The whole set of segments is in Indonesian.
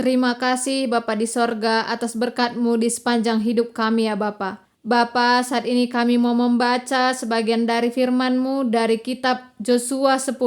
Terima kasih Bapa di sorga atas berkat-Mu di sepanjang hidup kami ya Bapa. Bapa, saat ini kami mau membaca sebagian dari firman-Mu dari kitab Yosua 10.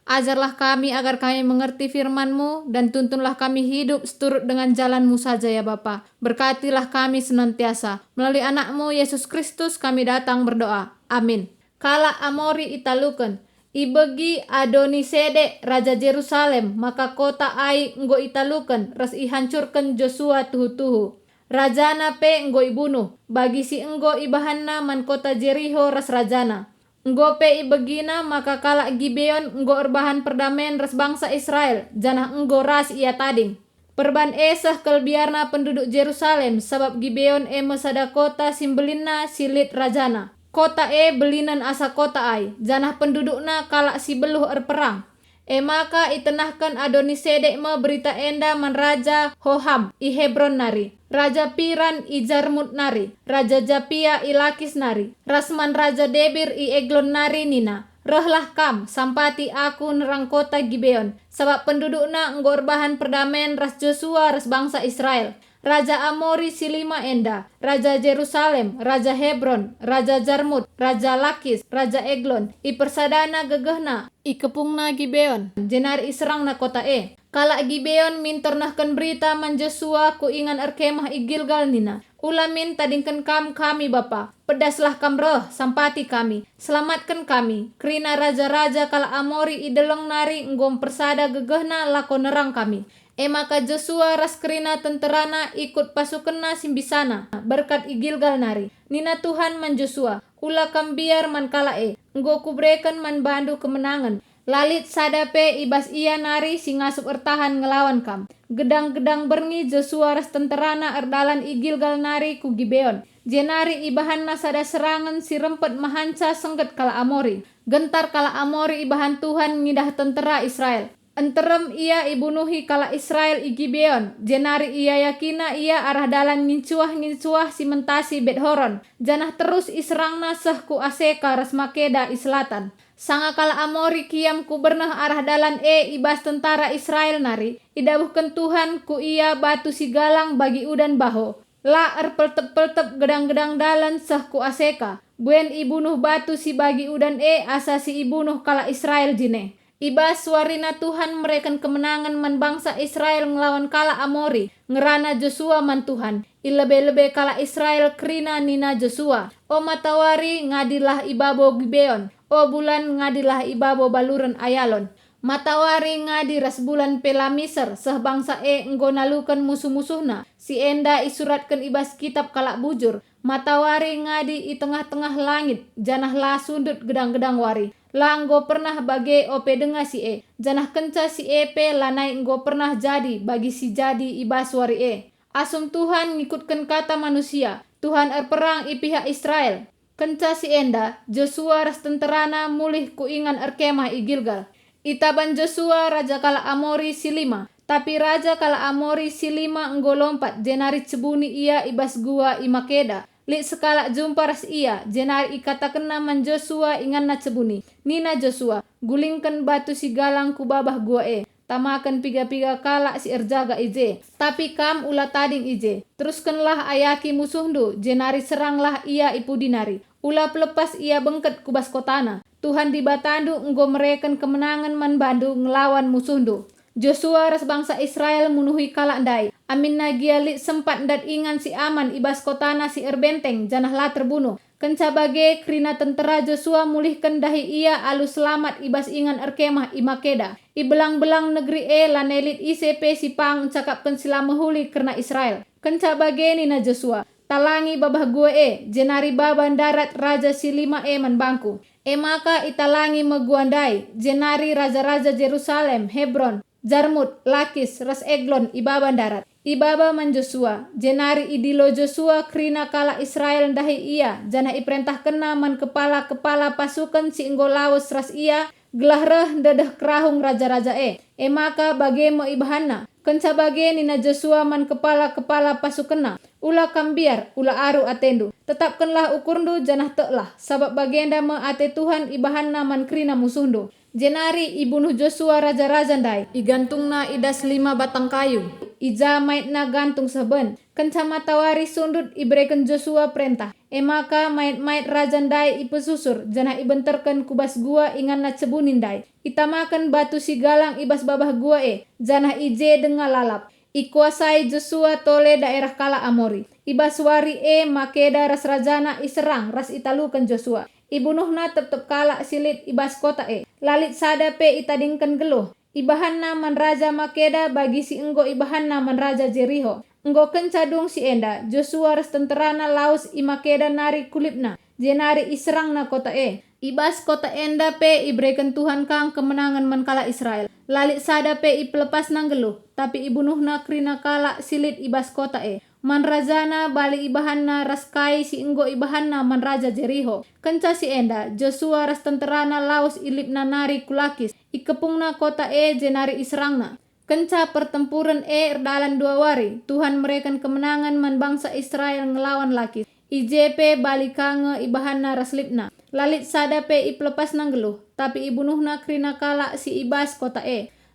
Ajarlah kami agar kami mengerti firman-Mu dan tuntunlah kami hidup seturut dengan jalan-Mu saja ya Bapa. Berkatilah kami senantiasa. Melalui anak-Mu Yesus Kristus kami datang berdoa. Amin. Kala Amori italukan. Ibegi Adonisede Raja Jerusalem maka kota ai nggo italukan ras ihancurkan Joshua tuhu-tuhu. Rajana pe nggo ibunuh bagi si enggo ibahanna man kota Jericho ras rajana. Enggo pe ibegina maka kala Gibeon enggo erbahan perdamaian ras bangsa Israel janah enggo ras ia tading. Perban esah kelbiarna penduduk Jerusalem sabab Gibeon mesada kota simbelinna silit rajana. Kota belinan asa kota ai, janah pendudukna kalak si beluh erperang. Maka itenahkan Adonisedek me berita enda man Raja Hoham i Hebron nari, Raja Piran i Jarmut nari, Raja Japia i Lakis nari, Rasman Raja Debir i Eglon nari nina. Rehlah kam sampati aku nerang kota Gibeon, sebab pendudukna enggor bahan perdamaian ras Joshua ras bangsa Israel. Raja Amori silima enda, Raja Jerusalem, Raja Hebron, Raja Jarmut, Raja Lakis, Raja Eglon, i persadana gegehna, i kepungna Gibeon, jenar iserangna kota Kala Gibeon mintornahkan berita man Joshua ku ingan erkemah i Gilgal nina. Ulamin tadingkan kami Bapa, pedaslah kam roh sampati kami, selamatkan kami. Krina raja-raja kala Amori i deleng nari nggom persada gegehna lako nerang kami. Maka Joshua ras kerina tenterana ikut pasukenna simbisana berkat i Gilgal nari. Nina Tuhan man Joshua, ula kam biar man kala enggo kubrekan man bandu kemenangan. Lalit sadape ibas ia nari singasup ertahan ngelawan kam. Gedang-gedang berngi Joshua ras tenterana erdalan i Gilgal nari ku Gibeon. Jenari ibahanna sada serangan si rempet mahanca sengget kala Amori. Gentar kala Amori ibahan Tuhan ngidah tentera Israel. Enterem ia ibunuhi kala Israel i Gibeon. Jenari ia yakina ia arah dalan ngincuah si mentasi Bet-horon. Janah terus iserangna seh ku Aseka ras Makeda i selatan. Sanga kala Amori kiam ku bernah arah dalan ibas tentara Israel nari. Idabuhkan Tuhan ku ia batu si galang bagi udan baho. La peltep-peltep gedang-gedang dalan seh ku Aseka. Buen ibunuh batu si bagi udan asa si ibunuh kala Israel jine. Ibas suarina Tuhan mereken kemenangan man bangsa Israel ngelawan kala Amori. Ngerana Joshua man Tuhan. Ilebe-lebe kala Israel krina nina Joshua. O matawari ngadilah ibabo Gibeon. O bulan ngadilah ibabo baluran Ayalon. Matawari ngadi ras bulan Pelamiser seh bangsa enggo nalukan musuh-musuhna. Si enda isuratkan ibas kitab kalak bujur. Matawari ngadi i tengah-tengah langit. Janah la sundut gedang-gedang wari. Langgo pernah bage ope denga si janah kenca si pe lanai nggo pernah jadi bagi si jadi ibas wari Asum Tuhan ngikutkan kata manusia. Tuhan erperang i pihak Israel. Kenca si enda Joshua ras tenterana mulih ku ingan erkemah i Gilgal. Itaban Joshua raja kala Amori silima. Tapi raja kala Amori silima enggo lompat jenari cebuni ia ibas gua i Makeda. Lik sekala jumpa ras ia, jenari ikatakan man Joshua ingan na cebuni. Nina Joshua, gulingkan batu si galang ku babah gua tamakan piga-piga kala si erjaga ije. Tapi kam ula tading ije. Teruskanlah ayaki musuhndu, jenari seranglah ia ipu dinari. Ula pelepas ia bengket kubas kotana. Tuhan di batandu enggo mereken kemenangan man bandu ngelawan musuhndu. Joshua ras bangsa Israel menuhi kala ndai. Amin nagiali sempat ndat ingan si aman ibas kotana si erbenteng janah la terbunuh. Kenca bage krina tentera Joshua mulihkan dahi ia alu selamat ibas ingan erkemah i Makeda. I belang-belang negeri lanelit ICP si pang cakapkan sila mehuli kerna Israel. Kenca bage nina Joshua. Talangi babah gue jenari baban darat raja silima man bangku. Maka italangi meguandai jenari raja-raja Jerusalem, Hebron, Jarmut, Lakis, ras Eglon ibaba darat. Ibaba man Joshua, jenari idilo Joshua krina kala Israel dahi ia, janah iperintah kena man kepala-kepala pasukan si enggo lawas ras ia, gelah reh dadah kerahung raja-raja maka bage mo ibahana. Kenca bage nina Joshua man kepala-kepala pasukena. Ula kambiar, ula aru atendu. Tetapkanlah ukurndu janah teklah, sabab bagenda me ate Tuhan ibahanna man krina musuhndu. Jenari ibunuh Joshua raja-raja ndai, igantungna idas 5 batang kayu. Ija maitna gantung seben, kenca matahari sundut iberikan Joshua perintah. Maka mait-mait raja ndai ipesusur, janah ibenterkan kubas gua ingan na cebunin ndai. Itamakan batu sigalang ibas babah gua janah ije denga lalap. Ikuasai Joshua tole daerah kala Amori. Ibas wari Makeda ras rajana iserang ras italukan Joshua. Ibunuhna tetep kala silit ibas kota Lalit sada pe itadingkan geluh. Ibahanna man raja Makeda bagi si enggo ibahanna man raja Jeriho. Enggo kencadung si enda. Joshua ras tenterana laus i Makeda nari kulipna. Jenari iserangna kota Ibas kota enda pe iberikan Tuhan kang kemenangan man kala Israel. Lalit sada pe ipelepas nang geluh. Tapi ibunuhna krina kala silit ibas kota Man rajana bali ibahanna ras kai si enggo ibahanna man raja Jeriho. Kenca si enda Joshua ras tenterana laus ilipna nari kulakis. Ikepungna kota jenari iserangna. Kenca pertempuran erdalan 2 wari. Tuhan merekan kemenangan man bangsa Israel ngelawan Lakis. IJP bali kange ibahanna ras lipna. Lalit sada pe ipelepas nang geluh. Tapi ibunuhna krina kala si ibas kota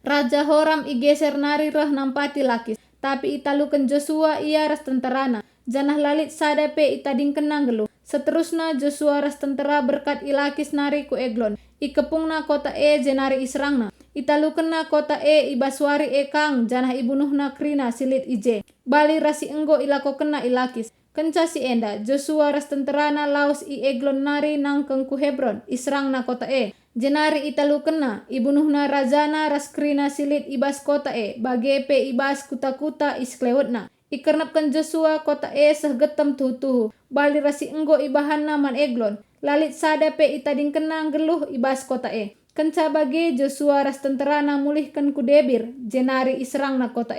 Raja Horam igeser nari roh nampati Lakis. Tapi italukan Joshua ia ras tenterana. Janah lalit sada pe itadingken nang geluh. Seterusna Joshua ras tentera berkat ilakis nari ku Eglon. Ikepungna kota jenari iserangna. Italukenna kota ibaswari kang janah ibunuhna krina silit ije. Bali rasi enggo ilakokenna ilakis. Kenca si enda Joshua ras tenterana laus i Eglon nari nangkeng ku Hebron iserangna kota Jenari italukenna ibunuhna rajana ras krina silit ibas kota bagepe ibas kuta-kuta isklewetna. Ikernapkan Joshua kota sehgetem tuhu-tuhu. Bali rasi enggo ibahanna man Eglon. Lalit sada pe itadingkenna geluh ibas kota Kenca bage Joshua ras tenterana mulihkan ku Debir jenari iserangna kota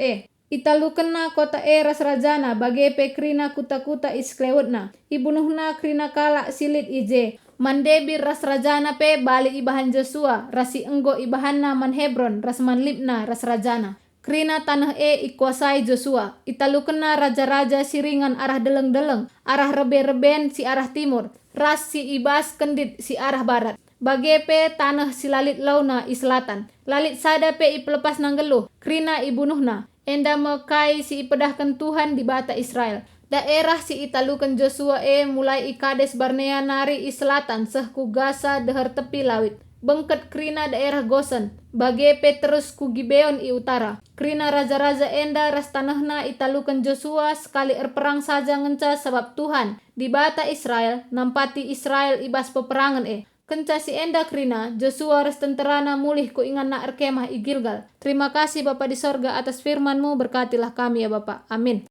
Italukenna kota ras rajana bagepe krina kuta-kuta isklewetna. Ibunuhna krina kala silit ije. Mandebir ras rajana pe bali ibahan Joshua rasi enggo ibahanna man Hebron ras man Libna ras rajana. Krina tanah ikuasai Joshua. Italukenna raja-raja siringan arah deleng-deleng, arah rebe-reben si arah timur, ras si ibas kendit si arah barat. Bagepe tanah si lalit launa iselatan. Lalit sada pe ipelepas nang geluh. Krina ibunuhna. Enda mekai si ipedahkan Tuhan di bata Israel. Daerah si italukan Joshua mulai ikades Barnea nari iselatan seh ku Gaza dehar tepi lawit. Bengket krina daerah Gosen. Bagepe terus ku Gibeon i utara. Krina raja-raja enda ras tanahna italukan Joshua sekali erperang saja ngenca sebab Tuhan di bata Israel nampati Israel ibas peperangan Kenca si enda krina Joshua ras tenterana mulih ku ingan na erkemah i Gilgal. Terima kasih Bapa di sorga atas firman-Mu, berkatilah kami ya Bapa. Amin.